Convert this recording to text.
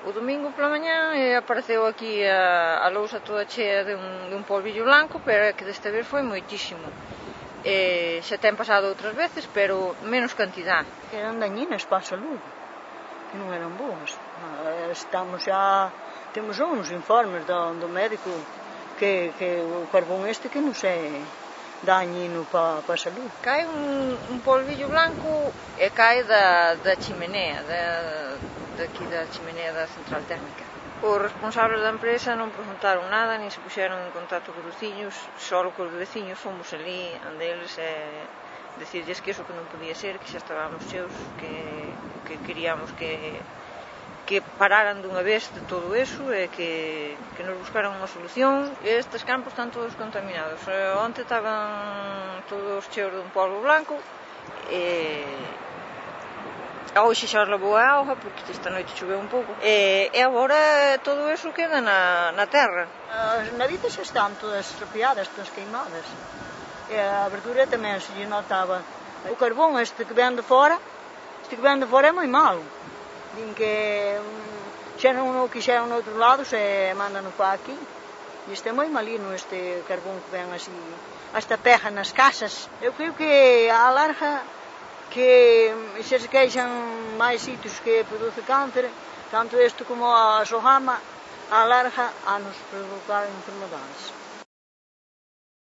O domingo pola mañá apareceu aquí a lousa toda chea de un polvillo blanco, pero é que desta vez foi moitísimo. Xa ten pasado outras veces, pero menos cantidad. Eran dañinas para a saúde, que non eran boas. Temos uns informes do médico que o carbón que non é dañino para a saúde. Cae un polvillo blanco e cae da chimenea, daqui da chimenea da central térmica. Os responsables da empresa non preguntaron nada, nin se puxeron en contacto cos veciños, só cos veciños fomos ali, ande eles, decirlles que iso que non podía ser, que xa estábamos cheos, que queríamos que pararan dunha vez de todo eso e que nos buscaran unha solución. Estes campos están todos contaminados. Onte estaban todos cheos dun polvo blanco e hoxe xa os lavou a auga porque esta noite choveu un pouco e agora todo eso queda na terra. As narices xa están todas estropeadas, todas queimadas e a verdura tamén se lle notaba. O carbón que ven de fora é moi malo. Din que xa non o quixeron no outro lado, se mandan para aquí. E este é moi malino, este carbón que ven así, hasta pega nas casas. Eu creo que a larga, que se queixan máis sitios que produce cáncer, tanto isto como a sojama, a larga a nos provocar enfermedades.